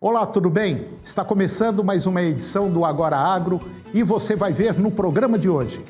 Olá, tudo bem? Está começando mais uma edição do Agora Agro e você vai ver no programa de hoje.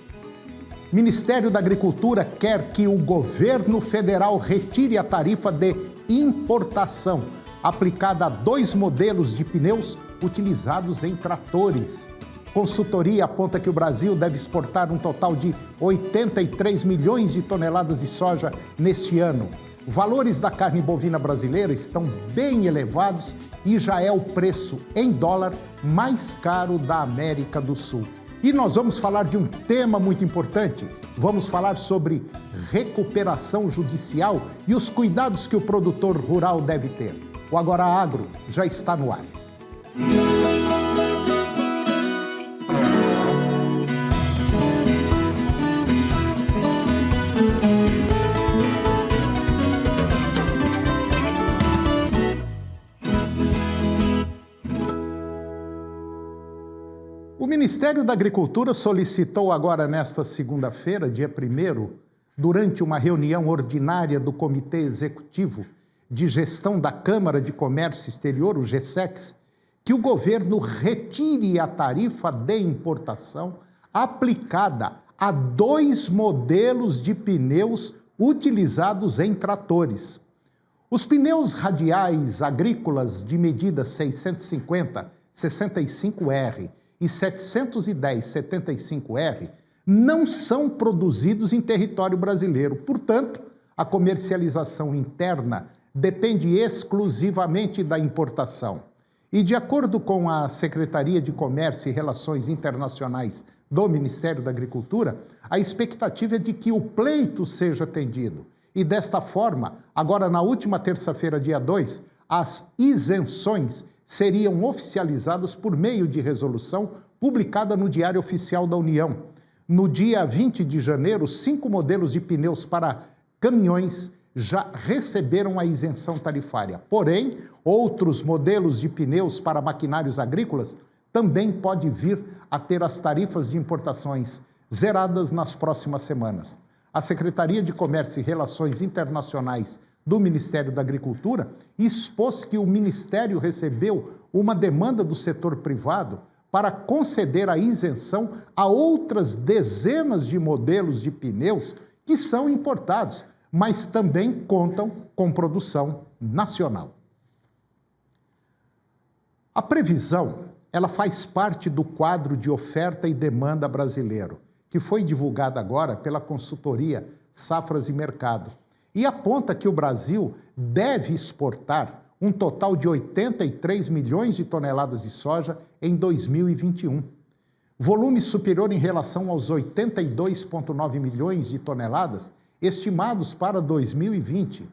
Ministério da Agricultura quer que o governo federal retire a tarifa de importação aplicada a 2 modelos de pneus utilizados em tratores. Consultoria aponta que o Brasil deve exportar um total de 83 milhões de toneladas de soja neste ano. Valores da carne bovina brasileira estão bem elevados e já é o preço em dólar mais caro da América do Sul. E nós vamos falar de um tema muito importante. Vamos falar sobre recuperação judicial e os cuidados que o produtor rural deve ter. O Agora Agro já está no ar. O Ministério da Agricultura solicitou agora nesta segunda-feira, dia 1º, durante uma reunião ordinária do Comitê Executivo de Gestão da Câmara de Comércio Exterior, o GSEX, que o governo retire a tarifa de importação aplicada a 2 modelos de pneus utilizados em tratores. Os pneus radiais agrícolas de medida 650, 65R e 710, 75R não são produzidos em território brasileiro. Portanto, a comercialização interna depende exclusivamente da importação. E de acordo com a Secretaria de Comércio e Relações Internacionais do Ministério da Agricultura, a expectativa é de que o pleito seja atendido. E desta forma, agora na última terça-feira, dia 2, as isenções seriam oficializadas por meio de resolução publicada no Diário Oficial da União. No dia 20 de janeiro, 5 modelos de pneus para caminhões já receberam a isenção tarifária. Porém, outros modelos de pneus para maquinários agrícolas também podem vir a ter as tarifas de importações zeradas nas próximas semanas. A Secretaria de Comércio e Relações Internacionais do Ministério da Agricultura expôs que o Ministério recebeu uma demanda do setor privado para conceder a isenção a outras dezenas de modelos de pneus que são importados, mas também contam com produção nacional. A previsão, ela faz parte do quadro de oferta e demanda brasileiro, que foi divulgado agora pela consultoria Safras e Mercado, e aponta que o Brasil deve exportar um total de 83 milhões de toneladas de soja em 2021. Volume superior em relação aos 82,9 milhões de toneladas estimados para 2020.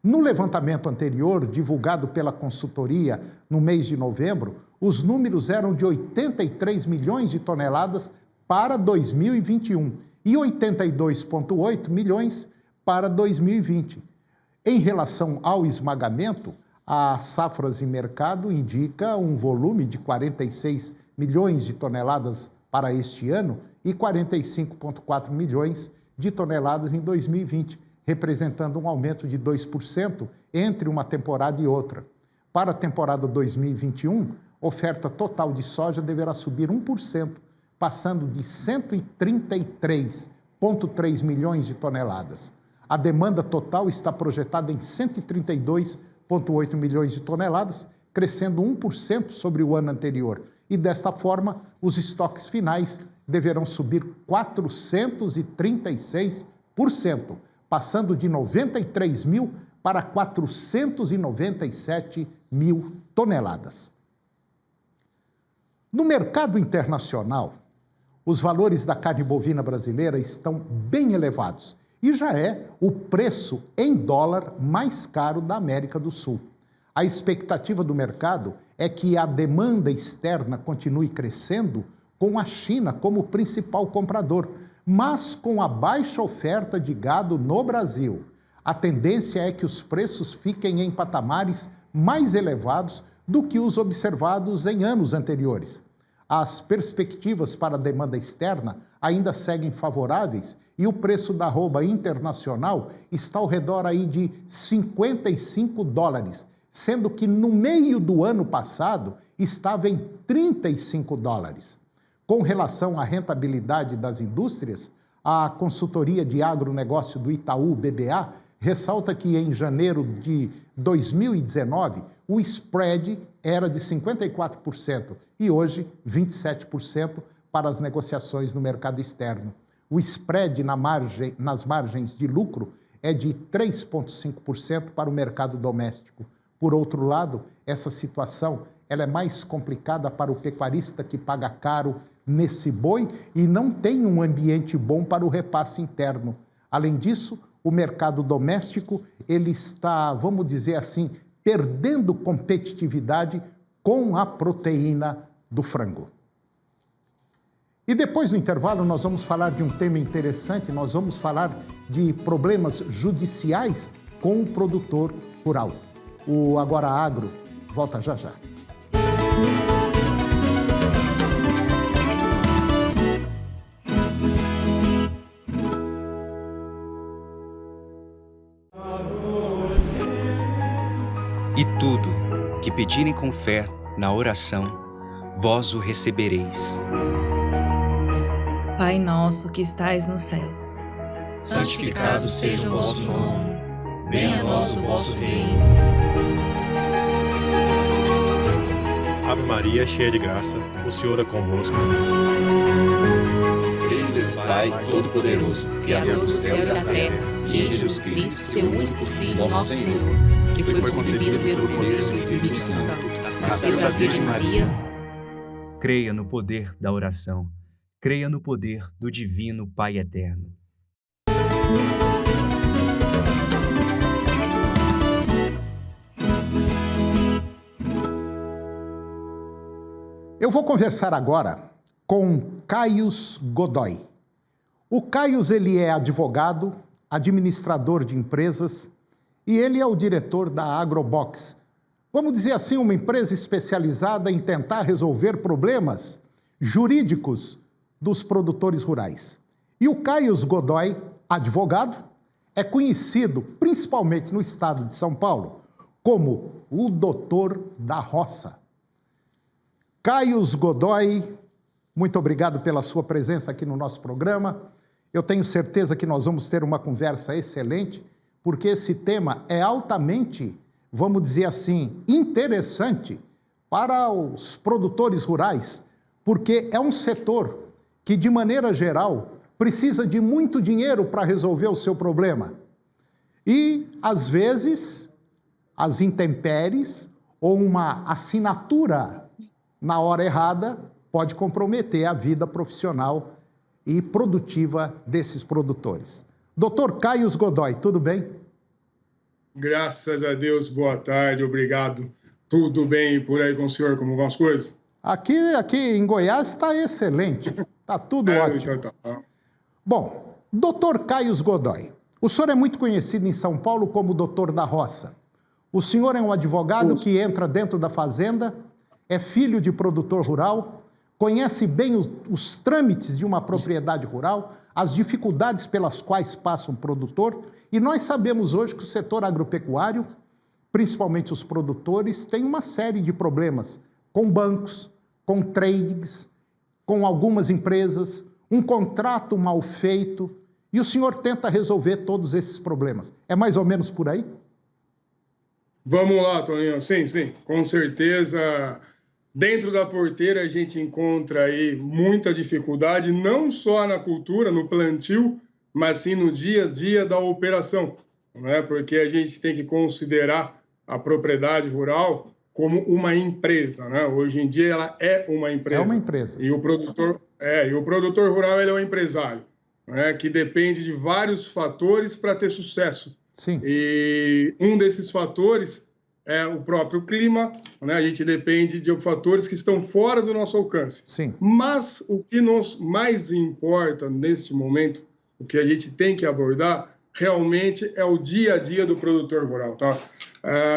No levantamento anterior, divulgado pela consultoria no mês de novembro, os números eram de 83 milhões de toneladas para 2021 e 82,8 milhões para 2020. Em relação ao esmagamento, a Safras e Mercado indica um volume de 46 milhões de toneladas para este ano e 45,4 milhões de toneladas em 2020, representando um aumento de 2% entre uma temporada e outra. Para a temporada 2021, oferta total de soja deverá subir 1%, passando de 133,3 milhões de toneladas. A demanda total está projetada em 132,8 milhões de toneladas, crescendo 1% sobre o ano anterior. E desta forma, os estoques finais deverão subir 436%, passando de 93 mil para 497 mil toneladas. No mercado internacional, os valores da carne bovina brasileira estão bem elevados e já é o preço em dólar mais caro da América do Sul. A expectativa do mercado é que a demanda externa continue crescendo, com a China como principal comprador, mas com a baixa oferta de gado no Brasil. A tendência é que os preços fiquem em patamares mais elevados do que os observados em anos anteriores. As perspectivas para a demanda externa ainda seguem favoráveis e o preço da arroba internacional está ao redor aí de 55 dólares, sendo que no meio do ano passado estava em 35 dólares. Com relação à rentabilidade das indústrias, a consultoria de agronegócio do Itaú BBA ressalta que em janeiro de 2019 o spread era de 54% e hoje 27% para as negociações no mercado externo. O spread nas margens de lucro é de 3,5% para o mercado doméstico. Por outro lado, essa situação ela é mais complicada para o pecuarista que paga caro nesse boi e não tem um ambiente bom para o repasse interno. Além disso, o mercado doméstico ele está, vamos dizer assim, perdendo competitividade com a proteína do frango. E depois do intervalo nós vamos falar de um tema interessante, nós vamos falar de problemas judiciais com o produtor rural. O Agora Agro volta já já. E tudo que pedirem com fé na oração, vós o recebereis. Pai nosso que estais nos céus, santificado seja o vosso nome, venha a nós o vosso reino. Ave Maria, cheia de graça, o Senhor é convosco. Creio em Deus Pai Todo-Poderoso, Criador do céu e da terra, e em Jesus Cristo, seu único Filho, nosso Senhor, que foi concebido pelo poder do Espírito Santo, nasceu da Virgem Maria. Creia no poder da oração. Creia no poder do Divino Pai Eterno. Eu vou conversar agora com Caius Godoy. O Caius ele é advogado, administrador de empresas e ele é o diretor da Agrobox. Vamos dizer assim, uma empresa especializada em tentar resolver problemas jurídicos dos produtores rurais. E o Caius Godoy, advogado, é conhecido, principalmente no estado de São Paulo, como o doutor da roça. Caius Godoy, muito obrigado pela sua presença aqui no nosso programa. Eu tenho certeza que nós vamos ter uma conversa excelente, porque esse tema é altamente, vamos dizer assim, interessante para os produtores rurais, porque é um setor que, de maneira geral, precisa de muito dinheiro para resolver o seu problema. E, às vezes, as intempéries ou uma assinatura na hora errada pode comprometer a vida profissional e produtiva desses produtores. Doutor Caius Godoy, tudo bem? Graças a Deus, boa tarde, obrigado. Tudo bem por aí com o senhor, como vão as coisas? Aqui em Goiás está excelente, está tudo ótimo. Então tá. Bom, doutor Caius Godoy, o senhor é muito conhecido em São Paulo como doutor da roça. O senhor é um advogado que entra dentro da fazenda, é filho de produtor rural, conhece bem os trâmites de uma propriedade rural, as dificuldades pelas quais passa um produtor, e nós sabemos hoje que o setor agropecuário, principalmente os produtores, tem uma série de problemas com bancos, com tradings, com algumas empresas, um contrato mal feito, e o senhor tenta resolver todos esses problemas. É mais ou menos por aí? Vamos lá, Toninho. Sim, com certeza. Dentro da porteira a gente encontra aí muita dificuldade, não só na cultura, no plantio, mas sim no dia a dia da operação, né? Porque a gente tem que considerar a propriedade rural como uma empresa, né? Hoje em dia ela é uma empresa. É uma empresa. E o produtor rural ele é um empresário, né? Que depende de vários fatores para ter sucesso. Sim. E um desses fatores é o próprio clima, né? A gente depende de fatores que estão fora do nosso alcance. Sim. Mas o que nos mais importa neste momento, o que a gente tem que abordar, realmente é o dia a dia do produtor rural, tá?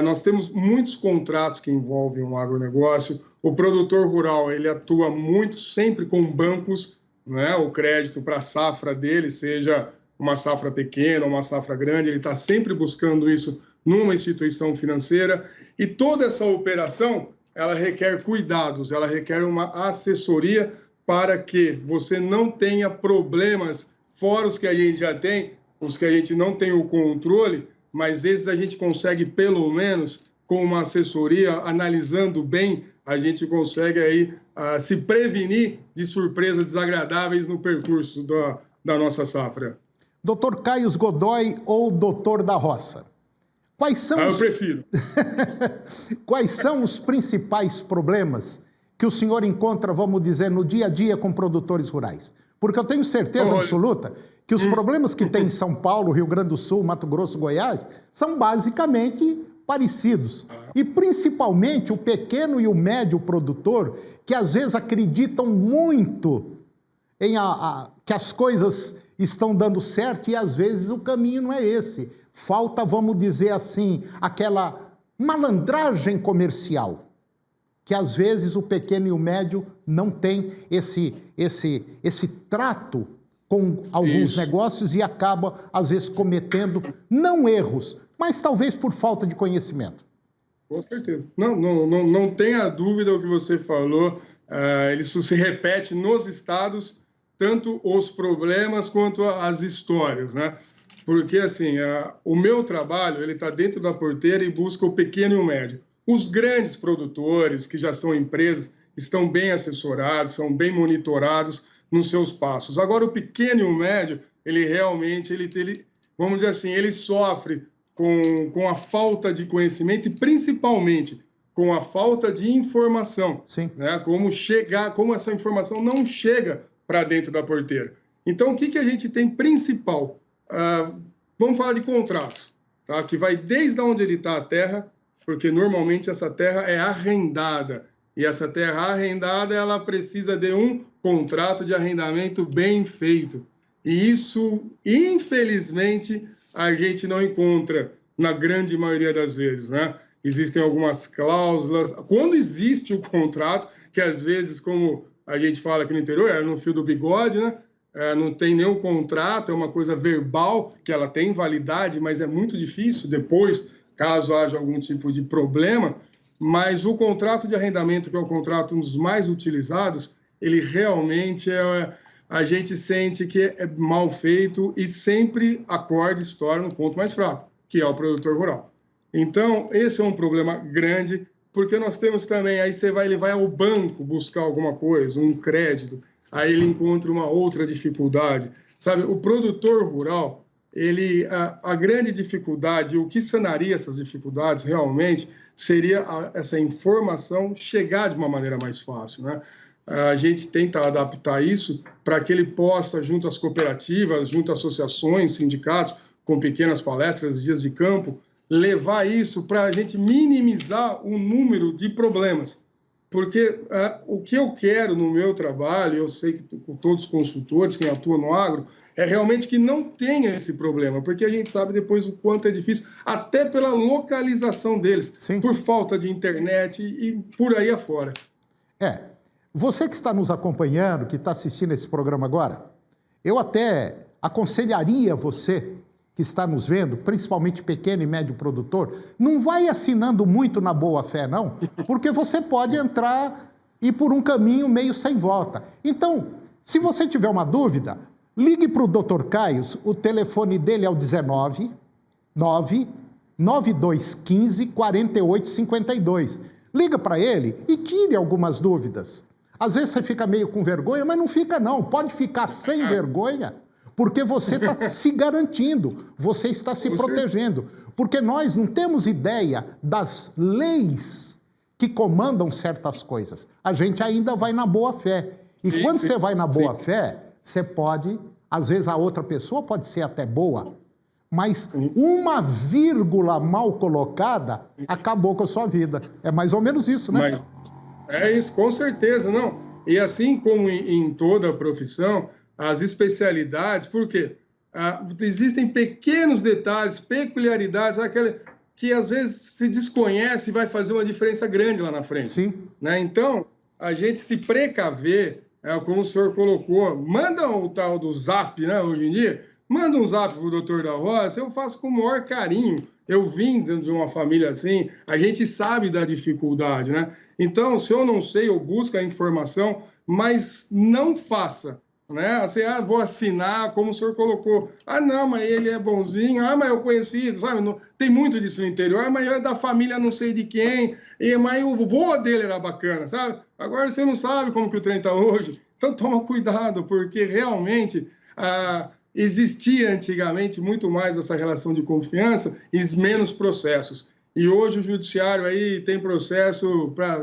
Nós temos muitos contratos que envolvem um agronegócio. O produtor rural, ele atua muito sempre com bancos, né? O crédito para a safra dele, seja uma safra pequena ou uma safra grande, ele está sempre buscando isso numa instituição financeira. E toda essa operação, ela requer cuidados, ela requer uma assessoria para que você não tenha problemas, fora os que a gente já tem, os que a gente não tem o controle, mas esses a gente consegue, pelo menos, com uma assessoria, analisando bem, a gente consegue aí se prevenir de surpresas desagradáveis no percurso da nossa safra. Dr. Caio Godoy ou Doutor da Roça? Quais são eu prefiro. Quais são os principais problemas que o senhor encontra, vamos dizer, no dia a dia com produtores rurais? Porque eu tenho certeza absoluta que os problemas que tem em São Paulo, Rio Grande do Sul, Mato Grosso, Goiás, são basicamente parecidos. E principalmente o pequeno e o médio produtor, que às vezes acreditam muito em que as coisas estão dando certo e às vezes o caminho não é esse. Falta, vamos dizer assim, aquela malandragem comercial, que às vezes o pequeno e o médio não tem esse trato com alguns negócios e acaba, às vezes, cometendo, não erros, mas talvez por falta de conhecimento. Com certeza. Não tenha dúvida o que você falou. Isso se repete nos estados, tanto os problemas quanto as histórias, né? Porque, assim, o meu trabalho, ele está dentro da porteira e busca o pequeno e o médio. Os grandes produtores, que já são empresas, estão bem assessorados, são bem monitorados nos seus passos. Agora, o pequeno e o médio, ele realmente, vamos dizer assim, ele sofre com a falta de conhecimento e, principalmente, com a falta de informação. Sim. Né? Como essa informação não chega para dentro da porteira. Então, o que a gente tem principal? Vamos falar de contratos, tá? Que vai desde onde ele está a terra, porque normalmente essa terra é arrendada. E essa terra arrendada, ela precisa de um contrato de arrendamento bem feito. E isso, infelizmente, a gente não encontra na grande maioria das vezes, né? Existem algumas cláusulas. Quando existe o contrato, que às vezes, como a gente fala aqui no interior, é no fio do bigode, né? Não tem nenhum contrato, é uma coisa verbal, que ela tem validade, mas é muito difícil depois, caso haja algum tipo de problema. Mas o contrato de arrendamento, que é o contrato um dos mais utilizados, ele realmente a gente sente que é mal feito e sempre acorda e estoura no ponto mais fraco, que é o produtor rural. Então, esse é um problema grande, porque nós temos também, aí ele vai ao banco buscar alguma coisa, um crédito, aí ele encontra uma outra dificuldade. Sabe, o produtor rural, a grande dificuldade, o que sanaria essas dificuldades realmente, seria essa informação chegar de uma maneira mais fácil, né? A gente tenta adaptar isso para que ele possa, junto às cooperativas, junto a associações, sindicatos, com pequenas palestras, dias de campo, levar isso para a gente minimizar o número de problemas. Porque o que eu quero no meu trabalho, eu sei que com todos os consultores, quem atua no agro, é realmente que não tenha esse problema, porque a gente sabe depois o quanto é difícil, até pela localização deles, Sim. por falta de internet e por aí afora. Você que está nos acompanhando, que está assistindo esse programa agora, eu até aconselharia você que está nos vendo, principalmente pequeno e médio produtor, não vai assinando muito na boa fé, não, porque você pode entrar e ir por um caminho meio sem volta. Então, se você tiver uma dúvida, ligue para o Dr. Caio, o telefone dele é o 19 99215 4852. Liga para ele e tire algumas dúvidas. Às vezes você fica meio com vergonha, mas não fica não, pode ficar sem vergonha, porque você está se garantindo, você está se protegendo. Porque nós não temos ideia das leis que comandam certas coisas. A gente ainda vai na boa fé. E quando você vai na boa fé, você pode, às vezes a outra pessoa pode ser até boa, mas uma vírgula mal colocada acabou com a sua vida. É mais ou menos isso, né? Mas é isso, com certeza, não. E assim como em toda a profissão, as especialidades, por quê? Existem pequenos detalhes, peculiaridades, que às vezes se desconhece e vai fazer uma diferença grande lá na frente. Sim. Né? Então, a gente se precaver, como o senhor colocou, manda o tal do zap, né, hoje em dia, manda um zap para o doutor da Roça, eu faço com o maior carinho, Eu vim de uma família assim, a gente sabe da dificuldade, né? Então, se eu não sei, eu busco a informação, mas não faça, né? Assim, vou assinar, como o senhor colocou. Não, mas ele é bonzinho. Mas eu conheci, sabe? Tem muito disso no interior. Mas é da família não sei de quem. Mas o vô dele era bacana, sabe? Agora você não sabe como que o trem está hoje. Então, toma cuidado, porque realmente existia antigamente muito mais essa relação de confiança e menos processos. E hoje o judiciário aí tem processo para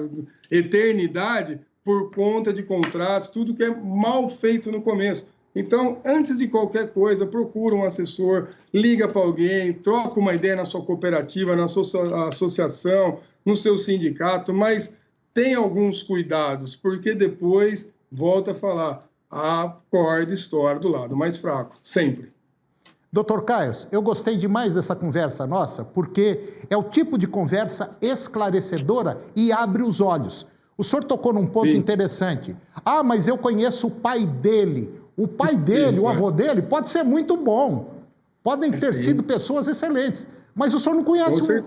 eternidade por conta de contratos, tudo que é mal feito no começo. Então, antes de qualquer coisa, procura um assessor, liga para alguém, troca uma ideia na sua cooperativa, na sua associação, no seu sindicato, mas tem alguns cuidados, porque depois, volta a falar, a corda estoura do lado mais fraco, sempre. Doutor Caio, eu gostei demais dessa conversa nossa, porque é o tipo de conversa esclarecedora e abre os olhos. O senhor tocou num ponto interessante. Mas eu conheço o pai dele. O pai dele, o avô dele, pode ser muito bom. Podem ter sido pessoas excelentes. Mas o senhor não conhece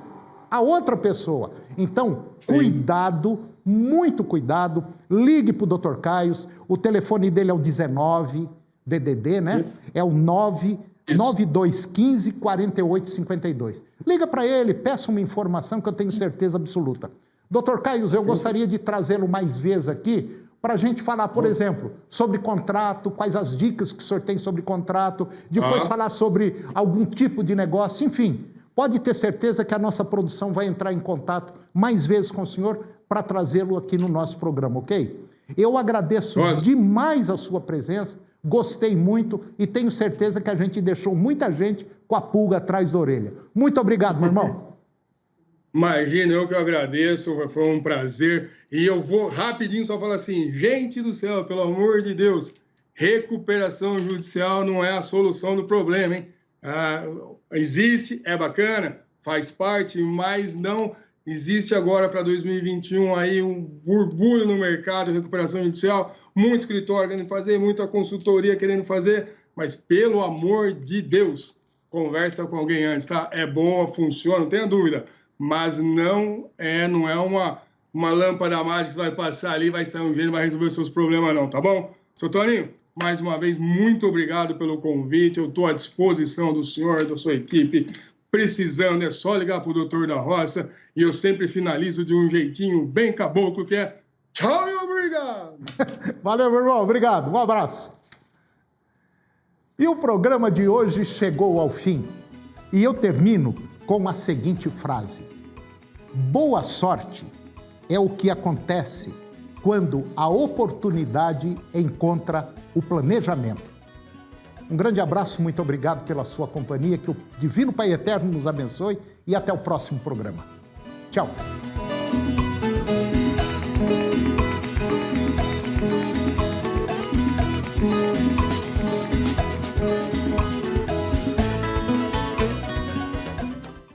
a outra pessoa. Então, cuidado, muito cuidado. Ligue para o doutor Caio. O telefone dele é o 19, DDD, né? É o 9215-4852. Liga para ele, peça uma informação que eu tenho certeza absoluta. Doutor Caio, eu gostaria de trazê-lo mais vezes aqui para a gente falar, por exemplo, sobre contrato, quais as dicas que o senhor tem sobre contrato, depois falar sobre algum tipo de negócio, enfim. Pode ter certeza que a nossa produção vai entrar em contato mais vezes com o senhor para trazê-lo aqui no nosso programa, ok? Eu agradeço demais a sua presença, gostei muito e tenho certeza que a gente deixou muita gente com a pulga atrás da orelha. Muito obrigado, meu irmão. Imagina, eu que agradeço, foi um prazer. E eu vou rapidinho só falar assim, gente do céu, pelo amor de Deus, recuperação judicial não é a solução do problema, hein? Existe, é bacana, faz parte, mas não existe agora para 2021 aí um burbulho no mercado de recuperação judicial, muito escritório querendo fazer, muita consultoria querendo fazer, mas pelo amor de Deus, conversa com alguém antes, tá? É bom, funciona, não tenha dúvida. Mas não é uma lâmpada mágica que vai passar ali, vai sair um gênio, vai resolver os seus problemas, não, tá bom? Seu Toninho, mais uma vez, muito obrigado pelo convite. Eu estou à disposição do senhor, da sua equipe. Precisando, é só ligar para o doutor da Roça. E eu sempre finalizo de um jeitinho bem caboclo, que é tchau e obrigado. Valeu, meu irmão. Obrigado. Um abraço. E o programa de hoje chegou ao fim. E eu termino com a seguinte frase: boa sorte é o que acontece quando a oportunidade encontra o planejamento. Um grande abraço, muito obrigado pela sua companhia, que o Divino Pai Eterno nos abençoe e até o próximo programa. Tchau.